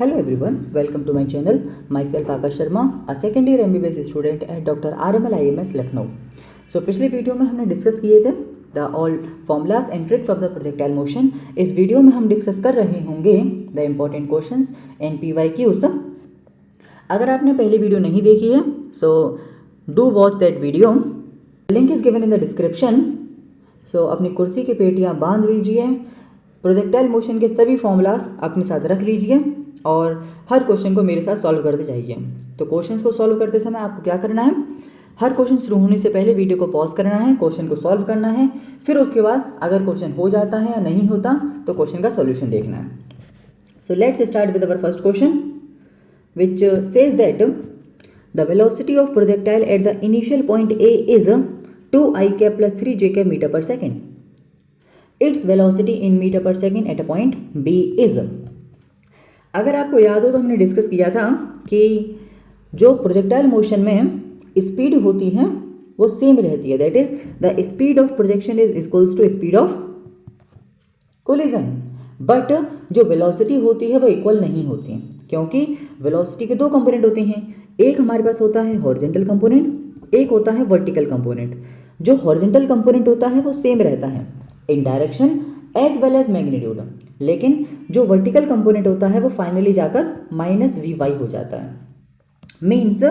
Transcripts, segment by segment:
Hello everyone, welcome to my channel. Myself Akash Sharma, a second year MBBS student at Dr. RML IMS Lucknow. So पिछली video में हमने discuss किए थे the all formulas and tricks of the projectile motion. इस video में हम discuss कर रहे होंगे the important questions and PYQs. अगर आपने पहली वीडियो नहीं देखी है so do watch that video. Link is given in the description. So अपनी कुर्सी की पेटियाँ बांध लीजिए, प्रोजेक्टाइल मोशन के सभी फॉर्मूलाज अपने साथ रख लीजिए और हर क्वेश्चन को मेरे साथ सॉल्व करते जाइए. तो क्वेश्चंस को सॉल्व करते समय आपको क्या करना है, हर क्वेश्चन शुरू होने से पहले वीडियो को पॉज करना है, क्वेश्चन को सॉल्व करना है, फिर उसके बाद अगर क्वेश्चन हो जाता है या नहीं होता तो क्वेश्चन का सॉल्यूशन देखना है. So let's start with our first question which says that the velocity of projectile at the initial point A is 2i cap plus 3j cap meter per second. Its velocity in meter per second at a point B is. अगर आपको याद हो तो हमने discuss किया था कि जो प्रोजेक्टाइल मोशन में स्पीड होती है वो सेम रहती है, that is the speed of projection is equals to speed of collision. But जो वेलोसिटी होती है वो इक्वल नहीं होती है, क्योंकि वेलोसिटी के दो कंपोनेंट होते हैं. एक हमारे पास होता है हॉरिजॉन्टल कंपोनेंट, एक होता है वर्टिकल कंपोनेंट. जो हॉरिजॉन्टल कंपोनेंट होता है वो सेम रहता है in direction as well as magnitude, लेकिन जो वर्टिकल कंपोनेंट होता है वो फाइनली जाकर -Vy हो जाता है. मीन्स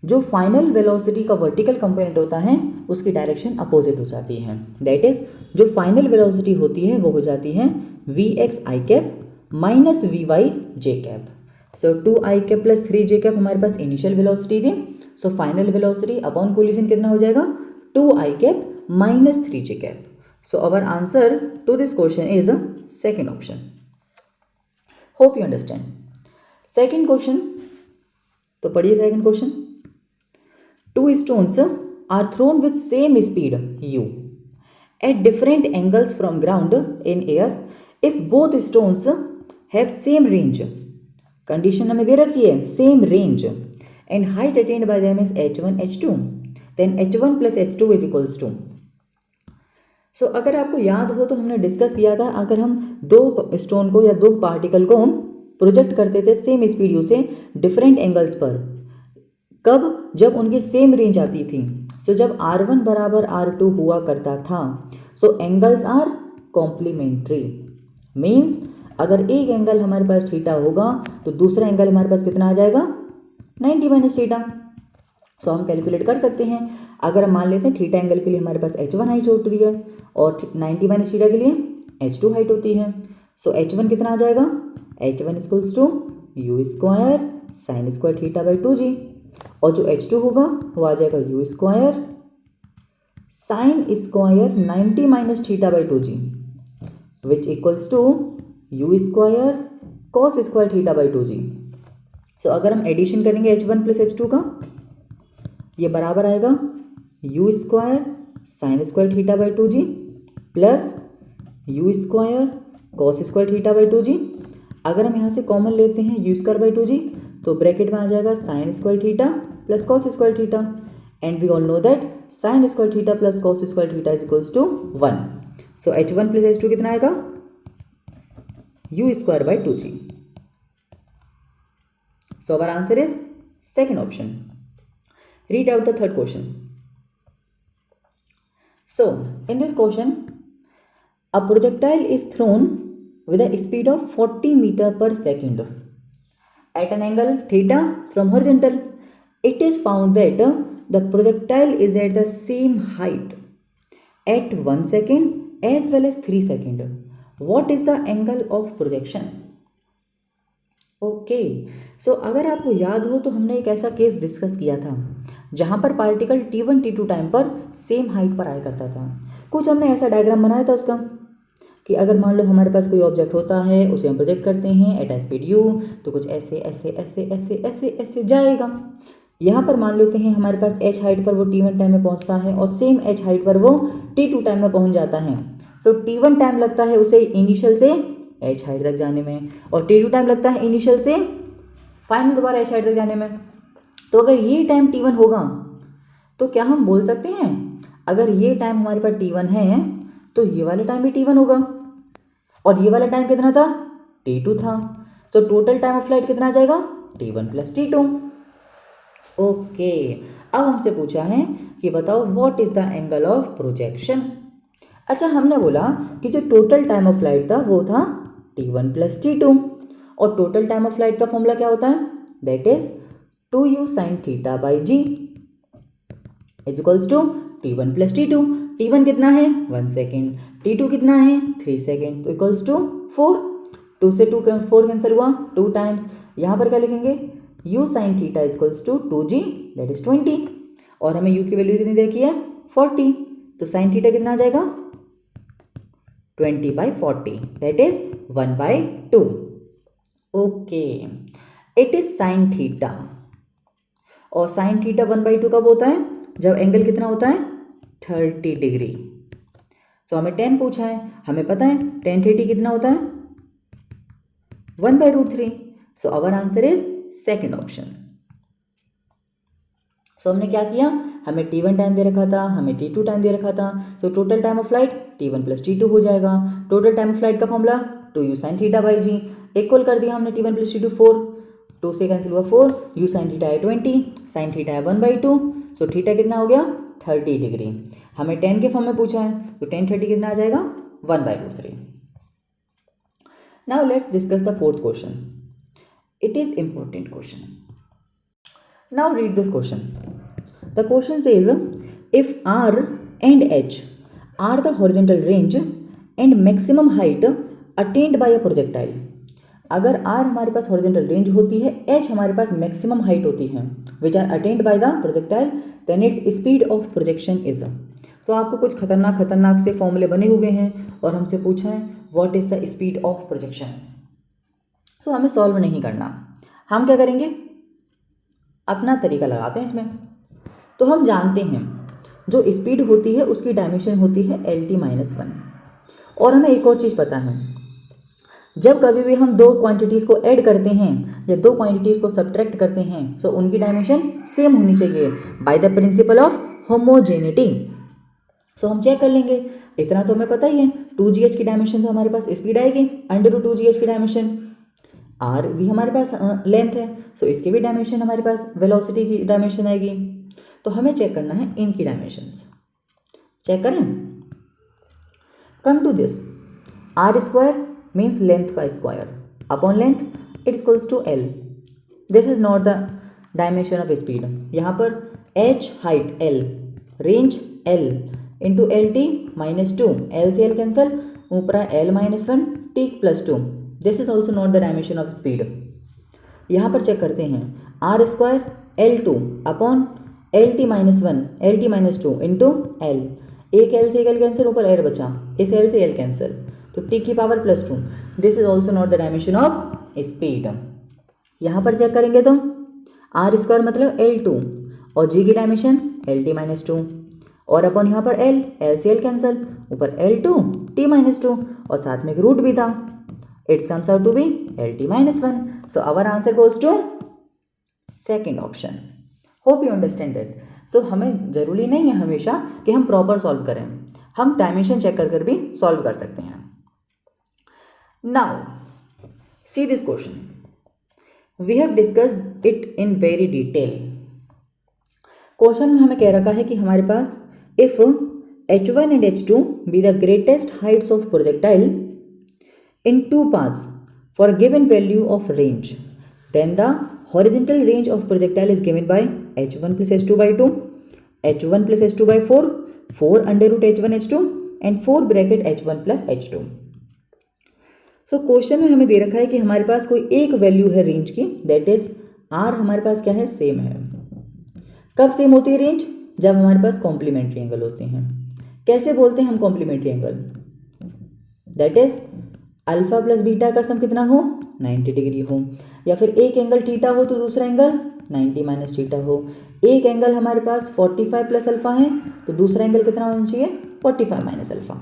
जो फाइनल वेलोसिटी का वर्टिकल कंपोनेंट होता है उसकी डायरेक्शन अपोजिट हो जाती है. दैट इज जो फाइनल वेलोसिटी होती है वो हो जाती है Vx i cap minus Vy j cap. So 2i cap plus 3j cap हमारे पास इनिशियल वेलोसिटी थी. So final velocity upon collision कितना हो जाएगा, 2i cap minus 3j cap. So our answer to this question is a second option. Hope you understand. Second question, तो पढ़िए second question. Two stones are thrown with same speed u at different angles from ground in air if both stones have same range. Condition हमें दे रखी है same range and height attained by them is h1 h2. Then h1 plus h2 is equals to. सो अगर आपको याद हो तो हमने discuss किया था, अगर हम दो स्टोन को या दो पार्टिकल को प्रोजेक्ट करते थे सेम स्पीड यू से डिफरेंट एंगल्स पर, कब, जब उनकी सेम रेंज आती थी. सो जब r1 बराबर r2 हुआ करता था so angles are complementary. Means अगर एक एंगल हमारे पास थीटा होगा तो दूसरा एंगल हमारे पास कितना आ जाएगा, 90 माइनस थीटा. सो हम कैलकुलेट कर सकते हैं. अगर हम मान लेते हैं थीटा एंगल के लिए हमारे पास h1 हाइट होती है और 90 माइनस थीटा के लिए h2 हाइट होती है. सो h1 कितना आ जाएगा, h1 equals to u square sine square theta by 2g, और जो h2 होगा वो आ जाएगा u square sine square 90 minus theta by 2g which equals to u square cos square theta by 2g. So अगर हम एडिशन करेंगे h1 plus h2 का, ये बराबर आएगा u square sine square theta by 2g plus u square cos square theta by 2g. अगर हम यहाँ से कॉमन लेते हैं u स्क्वायर बाई 2g तो ब्रैकेट में आ जाएगा sine square theta plus cos square theta, and we all know that sine square theta plus cos square theta is equals to 1. So h1 plus h2 कितना आएगा, u square by 2g. So our answer is second option. Read out the third question. So, in this question, a projectile is thrown with a speed of 40 meter per second at an angle theta from horizontal. It is found that the projectile is at the same height at 1 second as well as 3 seconds. What is the angle of projection? Okay. So अगर आपको याद हो तो हमने एक ऐसा case discuss किया था जहाँ पर पार्टिकल t1 t2 टाइम पर सेम हाइट पर आया करता था. कुछ हमने ऐसा डायग्राम बनाया था उसका कि अगर मान लो हमारे पास कोई ऑब्जेक्ट होता है, उसे हम प्रोजेक्ट करते हैं एट स्पीड u, तो कुछ ऐसे ऐसे ऐसे ऐसे ऐसे ऐसे जाएगा. यहाँ पर मान लेते हैं हमारे पास h हाइट पर वो t1 टाइम में पहुँचता है और सेम h हाइट पर वो t2 टाइम में पहुँच जाता है. सो t1 टाइम लगता है उसे इनिशियल से h हाइट तक जाने में और t2 टाइम लगता है इनिशियल से फाइनल दोबारा h हाइट तक जाने में. तो अगर ये टाइम t1 होगा तो क्या हम बोल सकते हैं अगर ये टाइम हमारे पास t1 है तो ये वाला टाइम भी t1 होगा. और ये वाला टाइम कितना था, t2 था। तो टोटल टाइम ऑफ फ्लाइट कितना आ जाएगा, t1 प्लस t2। ओके, अब हमसे पूछा है कि बताओ what is the angle of projection. अच्छा, हमने बोला कि जो टोटल टाइम ऑफ फ्लाइट था वो था t1 प्लस t2, और टोटल टाइम ऑफ फ्लाइट का फॉर्मूला क्या होता है, that is 2u sin theta by g is equals to t1 plus t2। t1 कितना है 1 सेकेंड, t2 कितना है 3 सेकेंड, तो इक्वल्स टू 4। 2 से 2 4 कैंसिल हुआ, 2 टाइम्स, यहाँ पर क्या लिखेंगे, u sin theta is equals to 2g that is 20, और हमें u की वैल्यू कितनी दे रखी है 40, तो sin थीटा कितना आ जाएगा 20/40 that is 1/2। Okay, it is sin theta, और sin थीटा 1/2 कब होता है, जब एंगल कितना होता है 30 डिग्री। सो हमें 10 पूछा है, हमें पता है tan 30 कितना होता है 1/√3। So our answer is second option. So हमने क्या किया, हमें t1 टाइम दे रखा था, हमें t2 टाइम दे रखा था, so total time of flight t1 plus t2 हो जाएगा। टोटल टाइम ऑफ फ्लाइट का formula 2u sin theta by g, equal कर दिया हमने t1 प्लस t2 4, 2 से कैंसिल हुआ 4, u sin थीटा है 20, sin थीटा है 1/2, सो थीटा कितना हो गया 30 डिग्री। हमें 10 के फॉर्म में पूछा है, तो tan 30 कितना आ जाएगा 1/√3। Now let's discuss the fourth question, it is important question. Now read this question. The question says, if R and H are the horizontal range and maximum height attained by a projectile, अगर R हमारे पास horizontal range होती है, H हमारे पास maximum height होती है, which are attained by the projectile, then its speed of projection is। तो आपको कुछ खतरनाक से फॉर्मूले बने हुए हैं और हमसे पूछा है what is the speed of projection। सो हमें सॉल्व नहीं करना, हम क्या करेंगे, अपना तरीका लगाते हैं इसमें। तो हम जानते हैं जो स्पीड होती है उसकी डायमेंशन होती है LT-1, और हमें एक और चीज़ पता है, जब कभी भी हम दो क्वांटिटीज़ को ऐड करते हैं या दो क्वांटिटीज़ को सब्ट्रैक्ट करते हैं, तो उनकी डायमेंशन सेम होनी चाहिए by the principle of homogeneity. So हम चेक कर लेंगे, इतना तो हमें पता ही है, 2gh की डायमेंशन तो हमारे पास स्पीड आएगी, √2gh की डायमेंशन, आर भी हमारे पास लेंथ है, सो इसकी भी डायमेंशन हमारे पास वेलोसिटी की डायमेंशन आएगी। तो हमें चेक करना है इनकी डायमेंशंस, चेक करें। Come to this, R square means length का square upon length, it equals to L. This is not the dimension of speed. यहाँ पर H height L, range L into LT-2, L से L cancel, ऊपर L-1 T+2, this is also not the dimension of speed. यहाँ पर check करते हैं, R square L2 upon LT-2 into L, एक L से एक एल कैंसिल, ऊपर एल बचा, इस एल से एल कैंसिल, तो T की power +2, this is also not the dimension of speed. यहाँ पर चेक करेंगे तो आर स्क्वायर मतलब L2 और जी की डायमेंशन LT-2, और अपॉन यहाँ पर एल से एल कैंसिल, ऊपर L2 T-2, और साथ में एक रूट भी था, it's comes out to be LT-1। So our answer goes to second option. Hope you understand that. So हमें जरूरी नहीं है हमेशा कि हम प्रॉपर सॉल्व करें, हम डायमेंशन चेक कर भी सॉल्व कर सकते हैं। Now see this question, we have discussed it in very detail. Question में हमें कह रखा है कि हमारे पास if H1 and H2 be the greatest heights of projectile in two paths for a given value of range, then the horizontal range of projectile is given by H1 plus H2 by 2, H1 plus H2 by 4, 4 under root H1 H2 and 4 bracket H1 plus H2। So question में हमें दे रखा है कि हमारे पास कोई एक value है range की, दैट इज आर हमारे पास क्या है, सेम है। कब सेम होती है रेंज, जब हमारे पास कॉम्प्लीमेंट्री एंगल होते हैं। कैसे बोलते हैं हम complementary angle, that is alpha plus beta का सम कितना हो 90 डिग्री हो, या फिर एक एंगल थीटा हो तो दूसरा एंगल 90 माइनस थीटा हो। एक एंगल हमारे पास 45 प्लस अल्फा है तो दूसरा एंगल कितना होना चाहिए 45 माइनस अल्फा।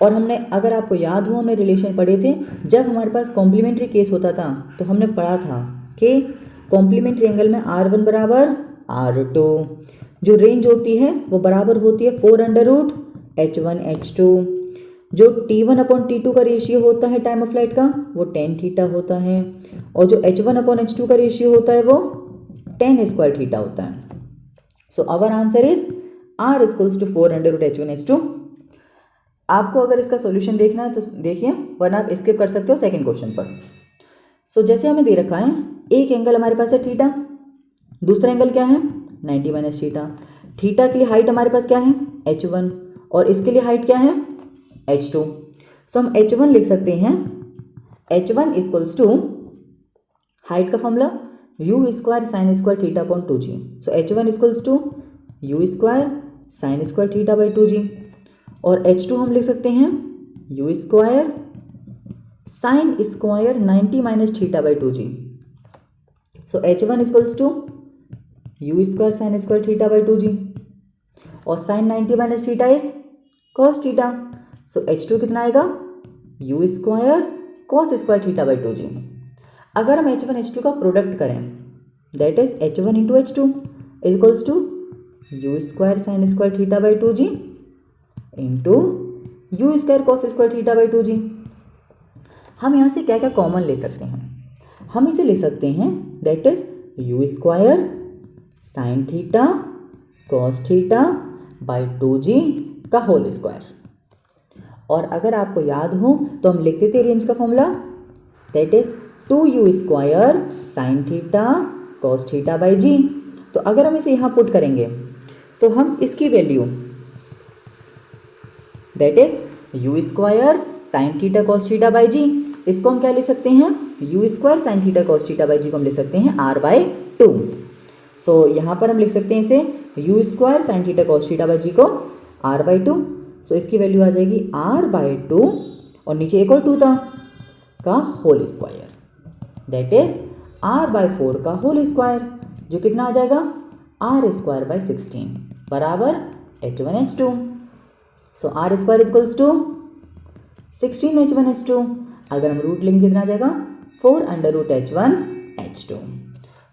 और हमने, अगर आपको याद हो, हमने रिलेशन पढ़े थे, जब हमारे पास कॉम्प्लीमेंट्री केस होता था तो हमने पढ़ा था कि कॉम्प्लीमेंट्री एंगल में R1 बराबर R2, जो रेंज होती है वो बराबर होती है 4 अंडर रूट H1 H2, जो T1/T2 का रेशियो होता है टाइम ऑफ फ्लाइट का वो tan थीटा होता है, और जो H1/H2 का रेशियो होता है वो tan स्क्वायर थीटा होता है। So our answer is R equals to 4√H1H2। आपको अगर इसका सॉल्यूशन देखना है तो देखिए, वरना आप स्किप कर सकते हो सेकंड क्वेश्चन पर। सो जैसे हमें दे रखा है एक एंगल हमारे पास है थीटा, दूसरा एंगल क्या है 90 माइनस थीटा। थीटा के लिए हाइट हमारे पास क्या है H1 और इसके लिए हाइट क्या है H2। सो हम H1 लिख सकते हैं, H1 इक्वल्स टू हाइट का formula u square sine square theta upon 2g। So H1 equals to u square sine square theta by 2g, और H2 हम लिख सकते हैं u square sine square 90 minus theta by 2g। So H1 equals to u square sine square theta by 2g, और sine 90 minus theta is cos theta. So H2 कितना आएगा u square cos square theta by 2g। अगर हम H1 H2 का product करें that is H1 into H2 equals to u square sine square theta by 2g into u square cos square theta by 2g। हम यहाँ से क्या क्या common ले सकते हैं, हम इसे ले सकते हैं that is u square sine theta cos theta by 2g का होल स्क्वायर। और अगर आपको याद हो तो हम लिखते थे रेंज का formula that is 2u square sine theta cos theta by g। तो अगर हम इसे यहाँ पुट करेंगे तो हम इसकी value that is u square sine theta cos theta by g, इसको हम क्या लिख सकते हैं u square sine theta cos theta by g को हम लिख सकते हैं r/2। सो यहाँ पर हम लिख सकते हैं इसे u square sine theta cos theta by g को r/2। सो इसकी वैल्यू आ जाएगी r/2 और नीचे एक और 2 था का whole square that is r/4 का होल स्क्वायर, जो कितना आ जाएगा r स्क्वायर बाई 16 बराबर H1H2। So r square equals to 16 H1H2। अगर हम रूट लेंगे कितना आ जाएगा 4√H1H2।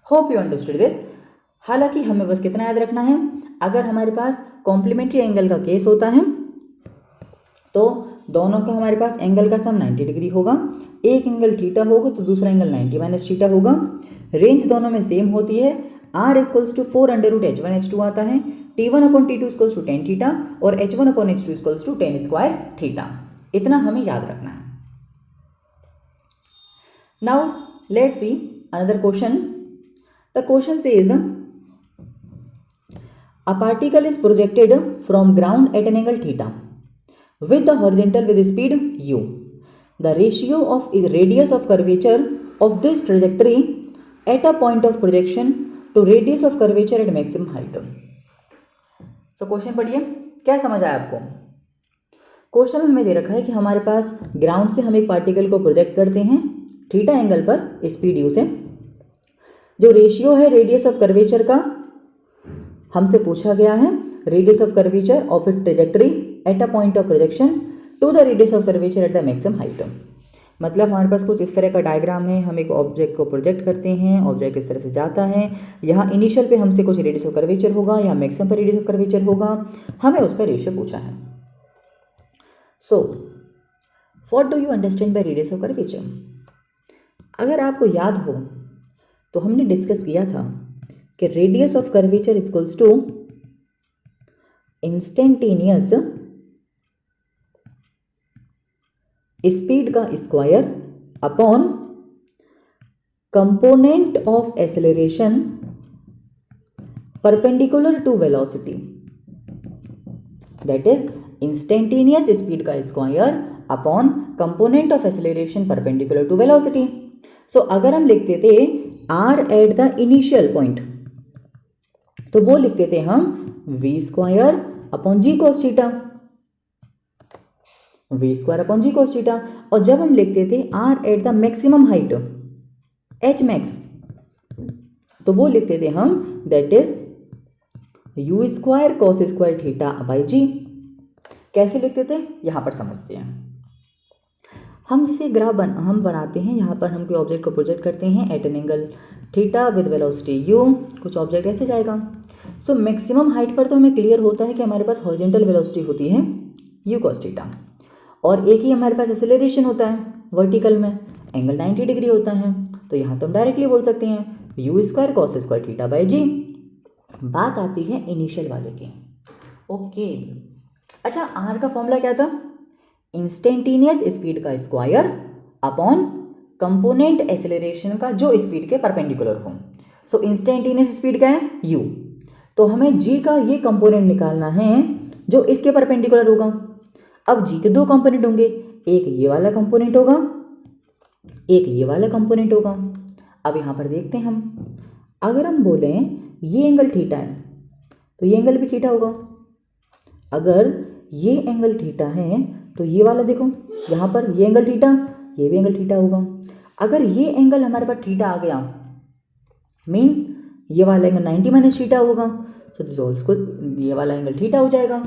Hope you understood this. हालांकि हमें बस कितना याद रखना है, अगर हमारे पास कॉम्प्लीमेंट्री एंगल का केस होता है तो दोनों का हमारे पास एंगल का सम 90 डिग्री होगा। एक एंगल थीटा होगा तो दूसरा एंगल 90 माइनस थीटा होगा। रेंज दोनों में सेम होती है। r इक्वल्स टू 4√H1H2 आता है, T1/T2 equals to tan theta और H1/H2 equals to tan square theta. इतना हमें याद रखना है। Now let's see another question. The question says a particle is projected from ground at an angle theta with the horizontal with speed u. The ratio of radius of curvature of this trajectory at a point of projection to radius of curvature at maximum height. So question पढ़िए, क्या समझ आया आपको। Question में हमें दे रखा है कि हमारे पास ग्राउंड से हम एक पार्टिकल को प्रोजेक्ट करते हैं थीटा एंगल पर स्पीड u से। जो रेशियो है रेडियस ऑफ कर्वेचर का हमसे पूछा गया है, radius of curvature of a trajectory at a point of projection to the radius of curvature at the maximum height. मतलब हमारे पास कुछ इस तरह का डायग्राम है, हम एक ऑब्जेक्ट को प्रोजेक्ट करते हैं, ऑब्जेक्ट इस तरह से जाता है, यहाँ इनिशियल पे हमसे कुछ रेडियस ऑफ कर्वेचर होगा, यहाँ मैक्सिमम पर रेडियस ऑफ कर्वेचर होगा, हमें उसका रेशियो पूछा है। So what do you understand by radius of curvature. अगर आपको याद हो तो हमने डिस्कस किया था कि radius of curvature equals to instantaneous speed का square upon component of acceleration perpendicular to velocity, that is instantaneous speed का square upon component of acceleration perpendicular to velocity. So अगर हम लिखते थे r at the initial point तो वो लिखते थे हम v square upon g cos theta, v square upon g cos theta. और जब हम लिखते थे r at the maximum height h max तो वो लिखते थे हम that is u square cos square theta by g. कैसे लिखते थे यहां पर समझते हैं। हम जिसे ग्राफ हम बनाते हैं, यहाँ पर हम कोई ऑब्जेक्ट को प्रोजेक्ट करते हैं at an angle theta with velocity u, कुछ ऑब्जेक्ट ऐसे जाएगा। सो मैक्सिमम हाइट पर तो हमें क्लियर होता है कि हमारे पास हॉरिजॉन्टल वेलोसिटी होती है u cos थीटा, और एक ही हमारे पास एक्सेलरेशन होता है वर्टिकल में, एंगल 90 डिग्री होता है। तो यहाँ तो हम डायरेक्टली बोल सकते हैं u square cos square theta by g. बात आती है इनिशियल वाले की। ओके, अच्छा आर का फॉर्मूला क्या था? इंस्टेंटेनियस स्पीड का स्क्वायर अपॉन कंपोनेंट एक्सेलरेशन का जो स्पीड के परपेंडिकुलर हो। सो इंस्टेंटेनियस स्पीड क्या है? यू। तो हमें जी का ये कंपोनेंट निकालना है जो इसके परपेंडिकुलर होगा। अब जी के दो कंपोनेंट होंगे, एक ये वाला कंपोनेंट होगा, एक ये वाला कंपोनेंट होगा। अब यहाँ पर देखते हैं हम, अगर हम बोलें ये एंगल थीटा है तो ये एंगल भी थीटा होगा। अगर ये एंगल थीटा है तो ये वाला देखो यहाँ पर ये एंगल थीटा, ये भी एंगल थीटा होगा। अगर ये एंगल हमारे पास थीटा आ गया मीन्स ये वाला एंगल 90 माइनस थीटा होगा। सो दिस ऑल्सो ये वाला एंगल थीटा हो जाएगा।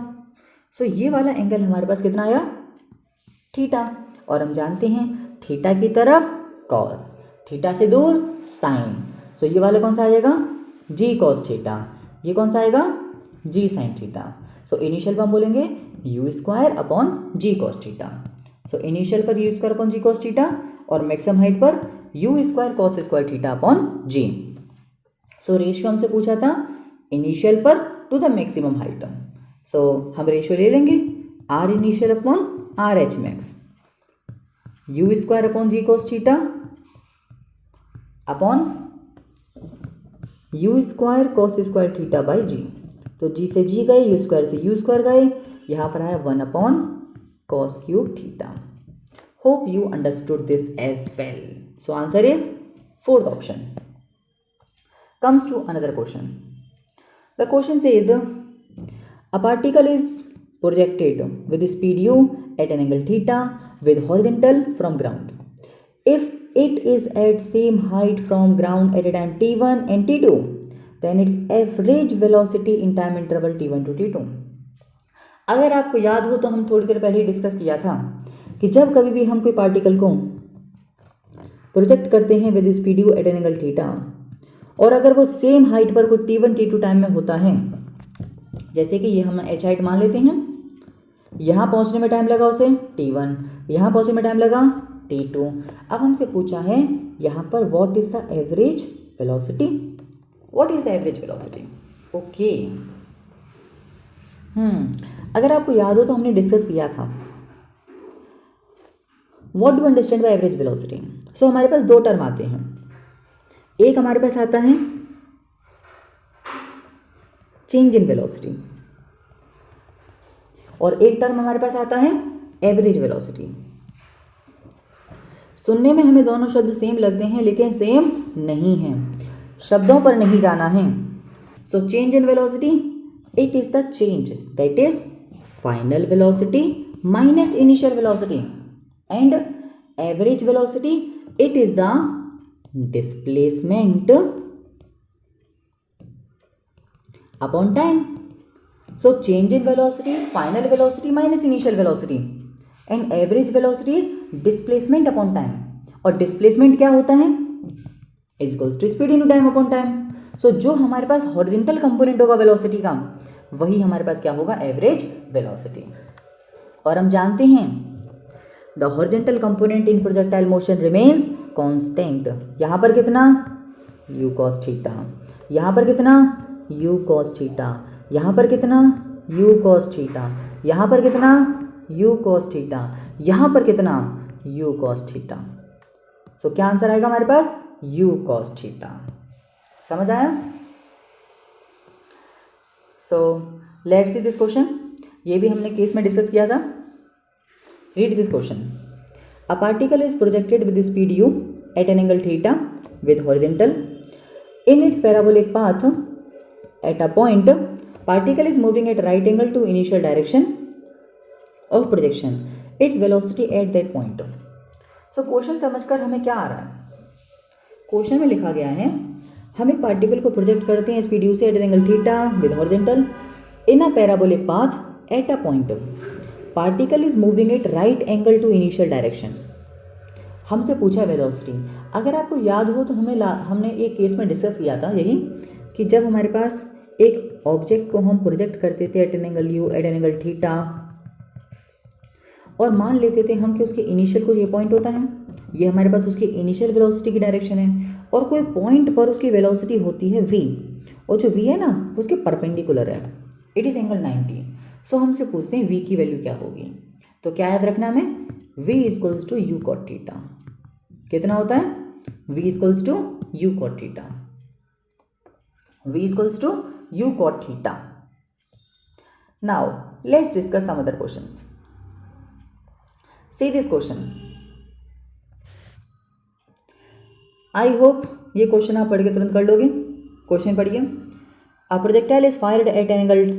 सो ये वाला एंगल हमारे पास कितना आया? थीटा। और हम जानते हैं थीटा की तरफ कॉस, थीटा से दूर साइन। सो ये वाला कौन सा आ जाएगा? G cos theta. ये कौन सा आएगा? G sine theta. So initial पर हम बोलेंगे u square upon g cos theta. So initial पर u square upon g cos theta और मैक्सिमम हाइट पर u square cos square theta upon g. So ratio हमसे पूछा था इनिशियल पर to the maximum height. So हम ratio ले लेंगे R initial upon R H max, u square upon g cos theta upon you square cos square theta by जी। तो जी से जी गए, यू स्क्वायर से यू स्क्वायर गए, यहाँ पर आया 1 upon cos cube theta. Hope you understood this as well. So answer is fourth option. Comes to another question. The question says a particle is projected with speed u at an angle theta with horizontal from ground. If it is at same height from ground at a time t1 and t2, then its average velocity in time interval t1 to t2. अगर आपको याद हो तो हम थोड़ी देर पहले discuss किया था कि जब कभी भी हम कोई पार्टिकल को प्रोजेक्ट करते हैं with speed u at an angle theta और अगर वो सेम हाइट पर कोई t1 t2 टाइम में होता है, जैसे कि ये हम h हाइट मान लेते हैं, यहाँ पहुँचने में टाइम लगा उसे t1, यहाँ पहुँचने में टाइम लगा t2। अब हमसे पूछा है यहाँ पर what is the average velocity, what is the average velocity. Okay, अगर आपको याद हो तो हमने डिस्कस किया था what do understand by average velocity. So हमारे पास दो टर्म आते हैं, एक हमारे पास आता है चेंज इन वेलोसिटी और एक टर्म हमारे पास आता है एवरेज वेलोसिटी। सुनने में हमें दोनों शब्द सेम लगते हैं लेकिन सेम नहीं है, शब्दों पर नहीं जाना है। So change in velocity it is the change that is final velocity minus initial velocity and average velocity it is the displacement upon time. So change in velocity is final velocity minus initial velocity and average velocity is displacement upon time. और displacement क्या होता है? is equals to speed into time upon time. So जो हमारे पास horizontal component होगा velocity का वही हमारे पास क्या होगा? average velocity। और हम जानते हैं the horizontal component in projectile motion remains constant. यहाँ पर कितना? u cos थीटा, यहाँ पर कितना? u cos थीटा, यहाँ पर कितना? u cos थीटा, यहाँ पर कितना? u cos थीटा, यहाँ पर कितना? u cos theta. सो क्या आंसर आएगा हमारे पास? u cos theta. समझ आया? So let's see this question. ये भी हमने केस में डिस्कस किया था। Read this question. A particle is projected with speed u at an angle theta with horizontal in its parabolic path at a point. Particle is moving at right angle to initial direction of projection. Its velocity at that point. So question समझकर हमें क्या आ रहा है? Question में लिखा गया है हम एक पार्टिकल को प्रोजेक्ट करते हैं स्पीड u से at an angle theta with horizontal in a parabolic path at a point. Particle is moving at right angle to initial direction. हमसे पूछा वेलोसिटी। अगर आपको याद हो तो हमने एक केस में डिस्कस किया था यही कि जब हमारे पास एक ऑब्जेक्ट को हम प्रोजेक्ट करते थे at an angle u at an angle theta और मान लेते थे हम कि उसके इनिशियल को ये पॉइंट होता है, ये हमारे पास उसकी इनिशियल वेलोसिटी की डायरेक्शन है, और कोई पॉइंट पर उसकी वेलोसिटी होती है v, और जो v है ना उसके परपेंडिकुलर है, इट इज़ एंगल 90। सो हमसे पूछते हैं v की वैल्यू क्या होगी। तो क्या याद रखना हमें, v equals to u cot theta. कितना होता है, v equals to u cot theta, v equals to u cot theta. Now let's discuss some other questions. See this question, I hope ये क्वेश्चन आप पढ़ के तुरंत कर लोगे। क्वेश्चन पढ़िए, a projectile is fired at angle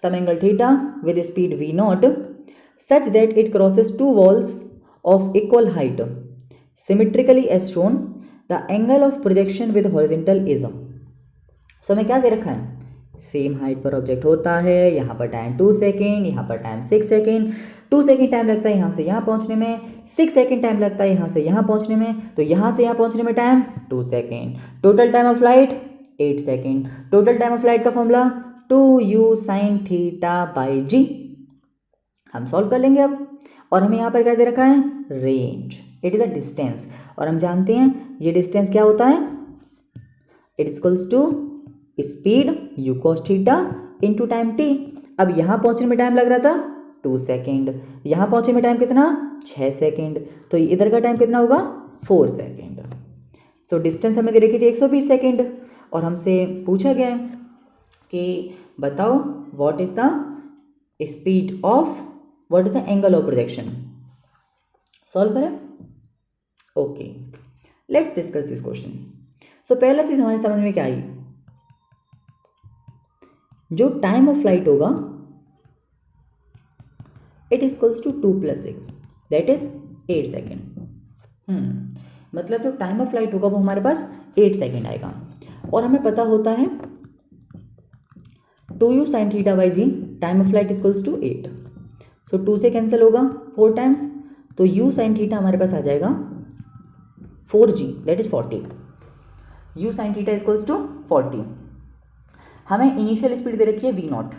some angle theta with speed v naught such that it crosses two walls of equal height symmetrically as shown. The angle of projection with horizontal is, so हमें क्या दे रखा है, same height पर object होता है, यहाँ पर टाइम 2 सेकेंड, यहाँ पर टाइम 6 सेकेंड, 2 सेकेंड टाइम लगता है यहाँ से यहाँ पहुँचने में, 6 सेकेंड टाइम लगता है यहाँ से यहाँ पहुँचने में, तो यहाँ से यहाँ पहुँचने में टाइम 2 सेकेंड, टोटल टाइम ऑफ फ्लाइट 8 सेकेंड। टोटल टाइम ऑफ फ्लाइट का formula 2u sin theta by g. हम सॉल्व कर लेंगे अब, और हमें यहाँ पर क्या दे रखा है, range, it is a distance, और हम जानते हैं ये डिस्टेंस क्या होता है, it equals to speed u cos theta into time t। अब यहाँ पहुँचने में टाइम लग रहा था 2 सेकेंड, यहाँ पहुँचने में टाइम कितना 6 सेकेंड, तो इधर का टाइम कितना होगा 4 सेकेंड। सो डिस्टेंस हमें दे रखी थी 120 सेकेंड, और हमसे पूछा गया है कि बताओ what is the speed of, what is the angle of projection. Solve करें, okay, let's discuss this question. So पहला चीज हमारे समझ में क्या आई, जो टाइम ऑफ फ्लाइट होगा it is equals to 2 + 6 that is 8 second. मतलब जो टाइम ऑफ फ्लाइट होगा वो हमारे पास 8 सेकेंड आएगा, और हमें पता होता है 2u sin theta by g, time of flight equals to 8। So 2 से कैंसिल होगा 4 टाइम्स, तो u sin थीटा हमारे पास आ जाएगा 4g that is 40। u sin थीटा इक्वल्स टू 40। हमें इनिशियल स्पीड दे रखी है v नॉट,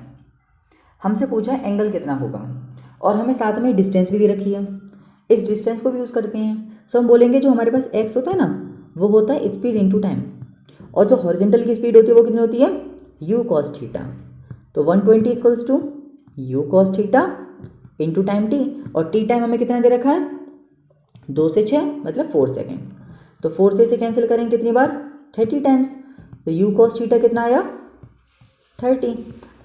हमसे पूछा है एंगल कितना होगा, और हमें साथ में डिस्टेंस भी दे रखी है, इस डिस्टेंस को भी यूज़ करते हैं। सो हम बोलेंगे जो हमारे पास x होता है ना वो होता है स्पीड इनटू टाइम, और जो हॉरिजॉन्टल की स्पीड होती है वो कितनी होती है u cos थीटा। तो 120 equals to u cos theta into time t, और t टाइम हमें कितना दे रखा है 2 से 6 मतलब 4 सेकेंड, तो 4 से इसे कैंसिल करेंगे कितनी बार 30 टाइम्स, तो u cos थीटा कितना आया 30।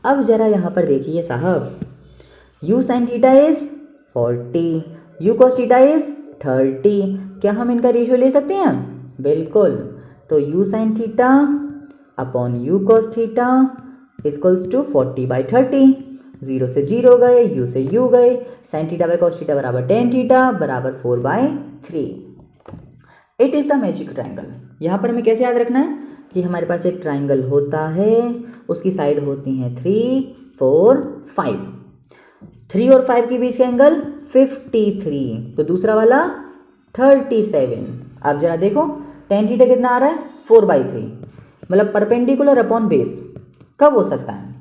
अब जरा यहाँ पर देखिए साहब, u sin theta is 40, u cos theta is 30, क्या हम इनका रेशियो ले सकते हैं, बिल्कुल। तो u sin theta upon u cos theta equals to 40/30, 0 से 0 गए, u से u गए, sin theta by cos theta बराबर tan थीटा बराबर 4/3। It is the magic triangle. यहाँ पर हमें कैसे याद रखना है कि हमारे पास एक ट्राइंगल होता है, उसकी साइड होती हैं 3, 4, 5, 3 और 5 के बीच का एंगल 53, तो दूसरा वाला 37। अब जरा देखो tan थीटा कितना आ रहा है 4/3, मतलब परपेंडिकुलर अपॉन बेस कब हो सकता है,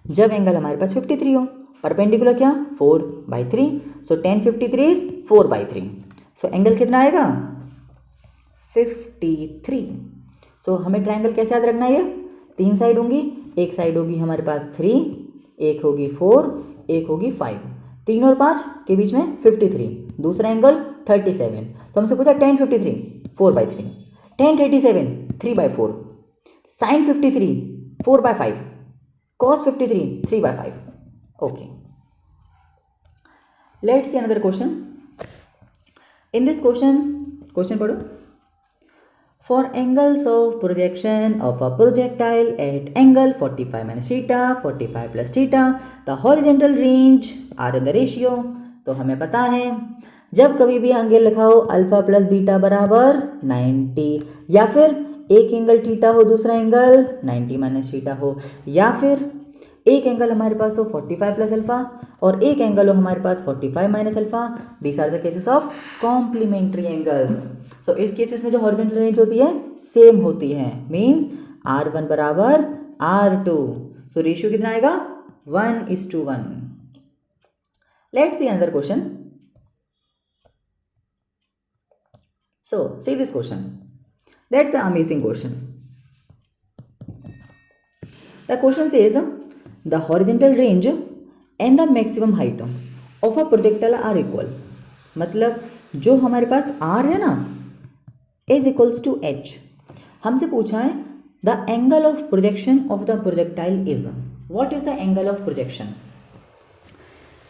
जब एंगल हमारे पास 53 हो, परपेंडिकुलर क्या 4/3, सो tan 53 इज 4/3, सो एंगल कितना आएगा 53। सो हमें ट्राइंगल कैसे याद रखना है, ये 3 साइड होंगी, एक साइड होगी हमारे पास 3, एक होगी 4, एक होगी 5, 3 और 5 के बीच में 53, दूसरा एंगल 37। तो हमसे पूछा tan 53 4/3, tan 37 3/4, sin 53 4/5, cos 53 3/5। Okay, let's see another question. In this question पढ़ो, for angles of projection of a projectile at angle 45 minus theta 45 plus theta the horizontal range are in the ratio। तो हमें पता है जब कभी भी angle लिखाओ alpha plus beta बराबर 90, या फिर एक एंगल थीटा हो दूसरा एंगल 90 माइनस थीटा हो, या फिर एक एंगल हमारे पास हो 45 प्लस अल्फा और एक एंगल हो हमारे पास 45 minus alpha, these are the cases of complementary angles. So इस केसेस में जो हॉरिजॉन्टल रेंज होती है सेम होती है, मीन्स R1 बराबर R2, सो रेशियो कितना आएगा 1:1। Let's see another question. So see this question. That's an amazing question. The question says the horizontal range and the maximum height of a projectile are equal. मतलब जो हमारे पास r है ना is equals to h. हमसे पूछा है the angle of projection of the projectile is. What is the angle of projection?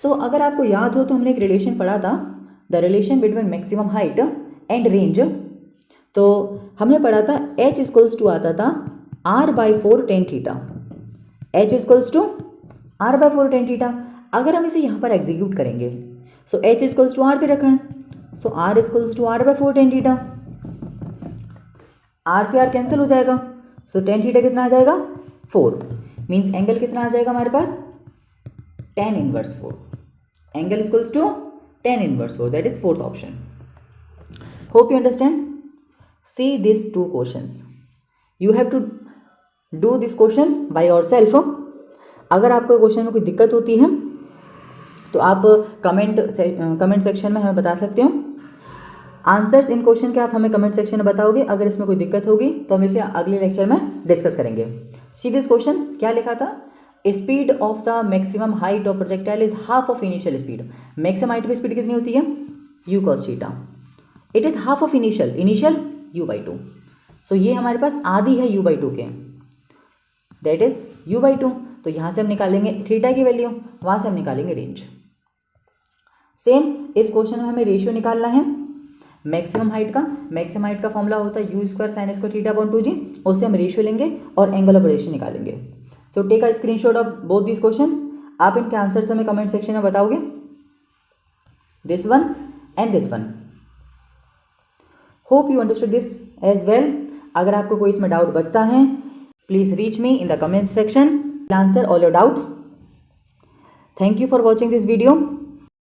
So अगर आपको याद हो तो हमने एक रिलेशन पढ़ा था, the relation between maximum height and range. तो हमने पढ़ा था h इक्वल्स टू आता था r/4 tan theta. h equals to r/4 tan theta. अगर हम इसे यहाँ पर एग्जीक्यूट करेंगे so h equals to r दे रखा है, so r equals to r/4 tan theta. r से r कैंसिल हो जाएगा, सो tan थीटा कितना आ जाएगा 4. मीन्स एंगल कितना आ जाएगा हमारे पास tan inverse 4. Angle equals to tan inverse 4. That is fourth option. Hope you understand. See these two questions. You have to do this question by yourself. अगर आपको क्वेश्चन में कोई दिक्कत होती है तो आप कमेंट सेक्शन में हमें बता सकते हो. आंसर्स इन क्वेश्चन के आप हमें कमेंट सेक्शन में बताओगे. अगर इसमें कोई दिक्कत होगी तो हम इसे अगले लेक्चर में डिस्कस करेंगे. सी दिस क्वेश्चन क्या लिखा था, speed of the maximum height of projectile is half of initial speed. Maximum height की स्पीड कितनी होती है u cos theta. It is half of initial u/2. सो ये हमारे पास आधी है u/2 के, दैट इज u/2. तो यहाँ से हम निकालेंगे थीटा की वैल्यू, वहाँ से हम निकालेंगे रेंज. सेम इस क्वेश्चन में हमें रेशियो निकालना है मैक्सिमम हाइट का. मैक्सिमम हाइट का फॉर्मूला होता है u² sin square theta upon 2g. उससे हम रेशियो लेंगे और एंगल ऑफ रोटेशन निकालेंगे. So take a screenshot of both this question. आप इनके आंसर हमें कमेंट सेक्शन में बताओगे, this one and this one. Hope you understood this as well. अगर आपको कोई इसमें डाउट बचता है please reach me in the comment section. Answer all your doubts. Thank you for watching this video.